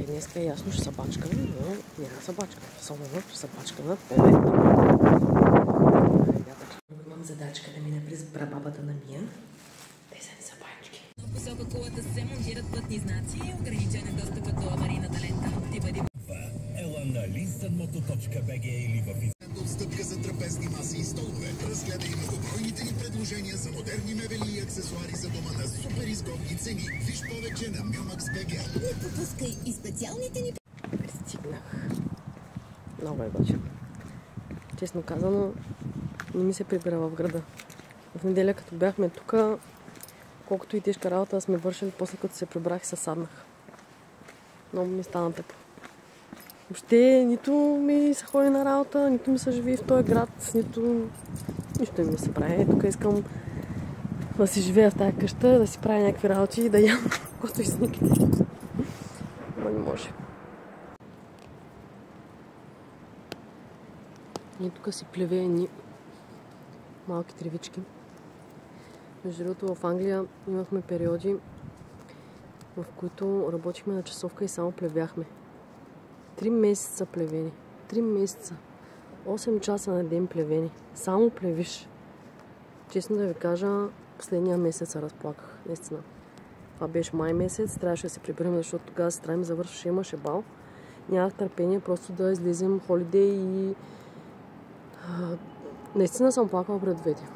днеска ясно ще са бачкаме, но няма са бачкаме. Особено ще са бачкаме на повед. Имам задачка да мина през прабабата на Мия. Те са ни са бачки. В посока колата се монтират пътни знаци и ограничен е достъпът до аварийната лента. Ти бъди Ела на listenmoto.bg или в Отстъпка за трапезни маси и столове. Разгледай многобройните ни предложения за модерни мебели и аксесуари за дома на супер изгодни цени. Виж повече на Miomax.bg. Не пропускай и специалните ни... Пристигнах. Много е готино. Честно казано, не ми се прибира в града. В неделя, като бяхме тук, колкото и тежка работа сме вършили, после като се прибрах и се саднах. Много ми стана тъпо. Въобще нито ми се ходи на работа, нито ми се живее в този град, нито нищо не ми се прави. Тук искам да си живея в тази къща, да си правя някакви работи и да ям каквото изникне. Но не може. И тук си плеве едни малки тревички. Между другото, в Англия имахме периоди, в които работихме на часовка и само плевяхме. 3 месеца плевени. 3 месеца. 8 часа на ден плевени. Само плевиш. Честно да ви кажа, последния месец се разплаках. Наистина. Това беше май месец. Трябваше да се приберем, защото тогава се трябва да завършваше, имаше бал. Нямах търпение просто да излезем холидей и... Наистина съм плакала пред двете.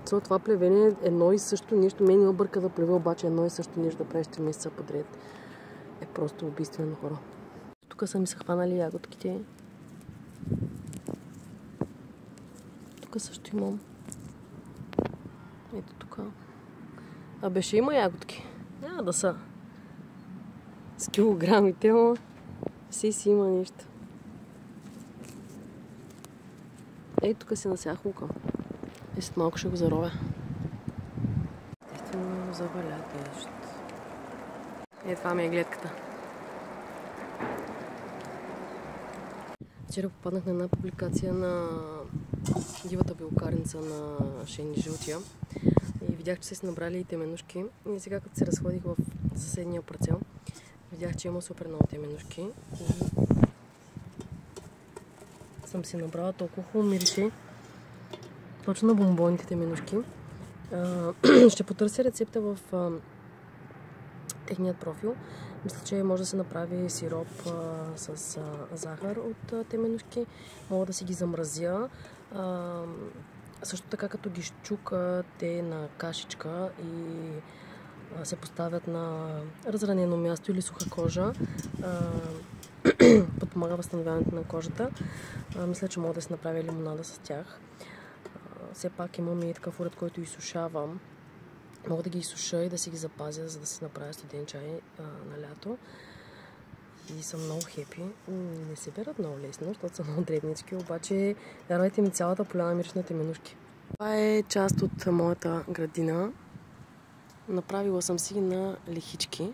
Това плевене е едно и също нещо. Мен ме обърка да плеве, обаче едно и също нещо да правиш 3 месеца подред. Е просто убийствено, хора. Тук са ми се хванали ягодките. Тук също имам. Ето тук. Беше има ягодки. Няма да са с килограмите, но си има нещо. Ето тук си насях лука. И след малко ще го заровя. Естествено заваля дъжд. Това ми е гледката. Вчера попаднах на една публикация на дивата белокарница на Шени Жълтия и видях, че са си набрали и теменушки. И сега, като се разходих в съседния парцел, видях, че има супер много теменушки и съм си набрала толкова хубаво мирише. Точно на бомбоните теменушки. Ще потърся рецепта в техният профил. Мисля, че може да се направи сироп с захар от теменушки. Мога да си ги замразя. Също така, като ги щукате на кашичка и се поставят на разранено място или суха кожа, подпомага възстановяването на кожата. Мисля, че мога да се направя лимонада с тях. Все пак имам и такъв уред, който изсушавам. Мога да ги изсуша и да си ги запазя, за да си направя студен чай на лято. И съм много хепи. Не се берат много лесно, защото са много дребнички, обаче вярвайте ми, цялата поляна мириш на теменушки. Това е част от моята градина. Направила съм си на лехички.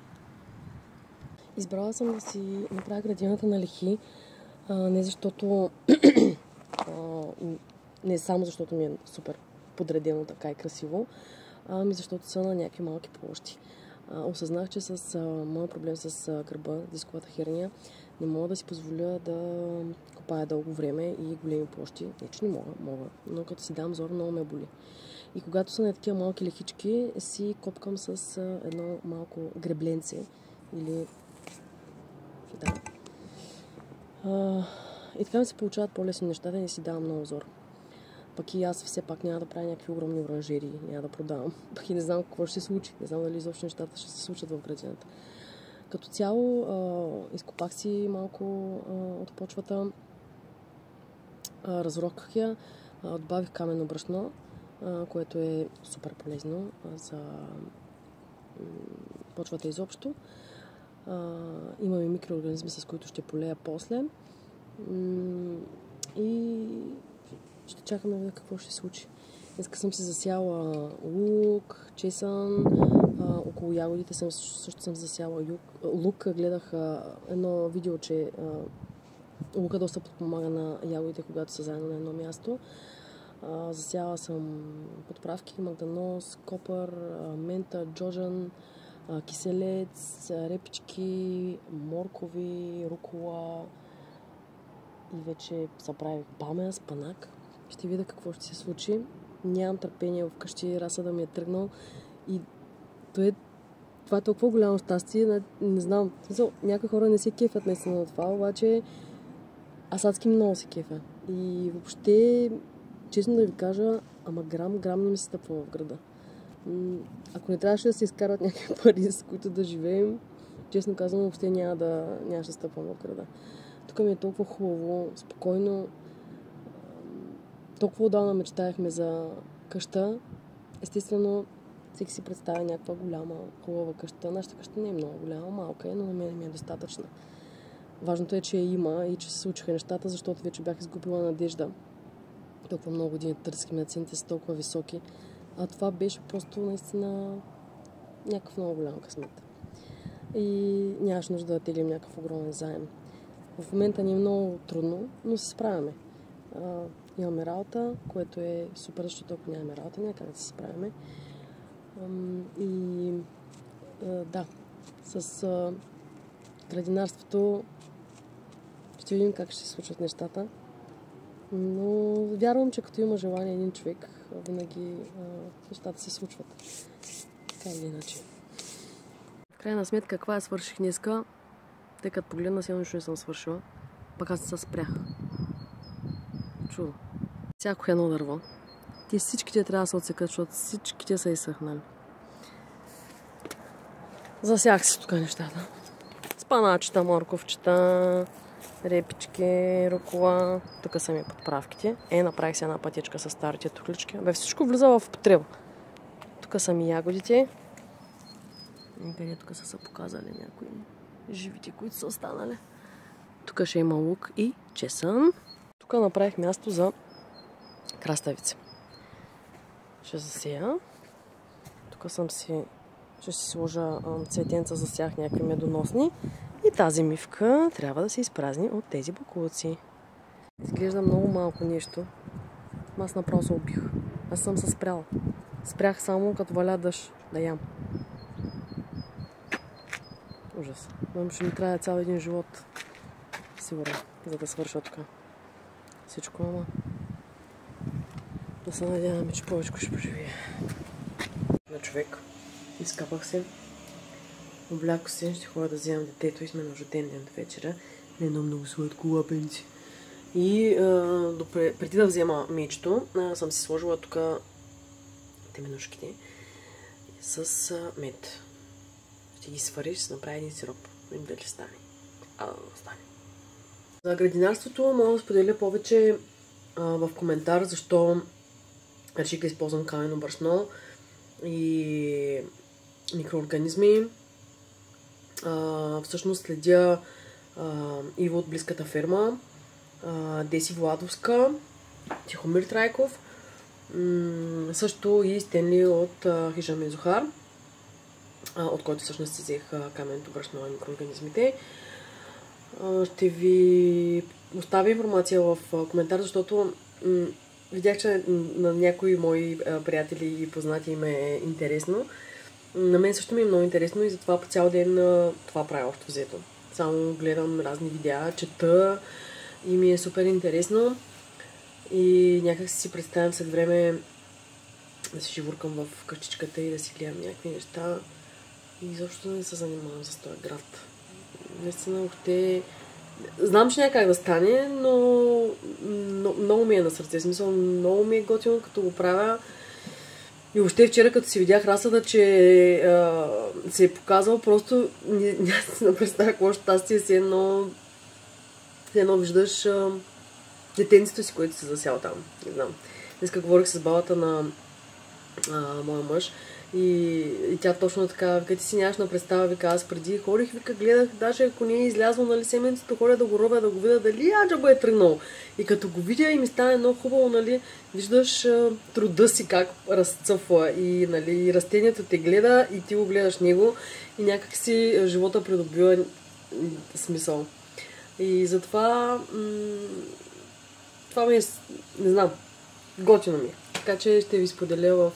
Избрала съм да си направя градината на лехи, не защото не само защото ми е супер подредено така и красиво, ами защото са на някакви малки площи. Осъзнах, че с моят проблем с гърба, дисковата херния, не мога да си позволя да копая дълго време и големи площи. Не, че не мога, но като си дам зор, много ме боли. И когато са на такива малки лехички, си копкам с едно малко гребленце или... Да. И така ми се получават по-лесни нещата и не си давам много зор. Пък и аз все пак няма да правя някакви огромни оранжерии, няма да продавам. Пък и не знам какво ще се случи. Не знам дали изобщо нещата ще се случат в градината. Като цяло изкопах си малко от почвата, разроках я, добавих каменно брашно, което е супер полезно за почвата изобщо. Имаме микроорганизми, с които ще полея после. И ще чакаме да видя какво ще се случи. Днеска съм си засяла лук, чесън, около ягодите също съм засяла лук. Гледах едно видео, че лука доста подпомага на ягодите, когато са заедно на едно място. Засяла съм подправки, магданос, копър, мента, джоджан, киселец, репички, моркови, рукола и вече съправих бамя, спанак. Ще видя какво ще се случи. Нямам търпение вкъщи, Раса ми е тръгнал и това е толкова голямо щастие. Не знам, в смисъл, някои хора не се кефят наистина на това, обаче аз адски много се кефя. И въобще, честно да ви кажа, ама грам не ми се стъпва в града. Ако не трябваше да се изкарват някакви пари, с които да живеем, честно казвам, въобще нямаше да стъпвам в града. Тук ми е толкова хубаво, спокойно. Толкова отдавна мечтаехме за къща. Естествено, всеки си представя някаква голяма, хубава къща. Нашата къща не е много голяма, малка е, но на мен ми е достатъчна. Важното е, че я има и че се случиха нещата, защото вече бях изгубила надежда. Толкова много години търсихме, цените са толкова високи. А това беше просто наистина някакъв много голям късмет. И нямаше нужда да теглим някакъв огромен заем. В момента ни е много трудно, но се справяме. Имаме работа, което е супер, защото ако нямаме работа, няма как да се справяме. Да, с градинарството ще видим как ще се случват нещата. Но вярвам, че като има желание един човек, винаги нещата се случват. Така или иначе. В крайна сметка, каква я свърших днеска, тъй като погледна, сигурно нищо не съм свършила. Пък аз се спрях. Чудо. Всяко едно дърво. Всичките трябва да се отсекат, защото всичките са изсъхнали. Засях се тук нещата. Спаначета, морковчета, репички, рукола. Тук са ми подправките. Направих си една пътечка с старите тухлички. Всичко влиза в употреба. Тук са ми ягодите. Къде тук са се показали някои живите, които са останали. Тук ще има лук и чесън. Тук направих място за краставици. Ще засея. Тук ще си сложа цветенца, засях някакви медоносни. И тази мивка трябва да се изпразни от тези боклуци. Изглежда много малко нещо. Аз направо се убих. Аз съм се спряла. Спрях само като валя дъжд да ям. Ужас. Но ще ми трябва цял един живот. Сигурно, за да свърша тук. Всичко, ама да се надяваме, че повече ще поживее. На човек. Изкапах се. Облякох се. Ще ходя да вземам детето и сме на рожден ден до вечера. Не едно много сладко лапенци. И преди да взема мечето, съм си сложила тук теменушките с мед. Ще ги свариш, ще направя един сироп. Видим дали стане. Стане. За градинарството мога да споделя повече в коментар, защо реших да използвам камено брашно и микроорганизми. Всъщност следя Иво от близката ферма, Деси Владовска, Тихомир Трайков, също и Стенли от Хижам и Зохар, от който всъщност си взех каменното брашно и микроорганизмите. Ще ви оставя информация в коментар, защото видях, че на някои мои приятели и познати им е интересно. На мен също ми е много интересно и затова по цял ден това правя общо взето. Само гледам разни видеа, чета и ми е супер интересно. И някак си представям след време да си живуркам в къщичката и да си гледам някакви неща. И изобщо не се занимавам с този град. Наистина, въобще... Знам, че няма как да стане, но много ми е на сърце. В смисъл, много ми е готино, като го правя. И въобще вчера, като си видях Расата, че се е показал, просто няма си да представя какво щастие си едно виждаш детенцето си, което се засял там. Не знам. Днеска говорих с бабата на моя мъж и тя точно така, вика, ти си нямаш на представа, вика, аз преди ходих, вика, гледах, даже ако не е излязло, нали, семенцето, ходя да го робя, да го видя дали аджаба е тръгнал. И като го видя и ми стане много хубаво, нали, виждаш труда си как разцъфва и, нали, растението те гледа и ти го гледаш него и някак си живота придобива смисъл. И затова това ми е, не знам, готино ми. Така че ще ви споделя в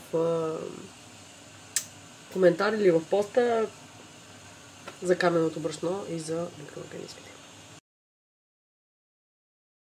коментар или в поста за каменното брашно и за микроорганизмите.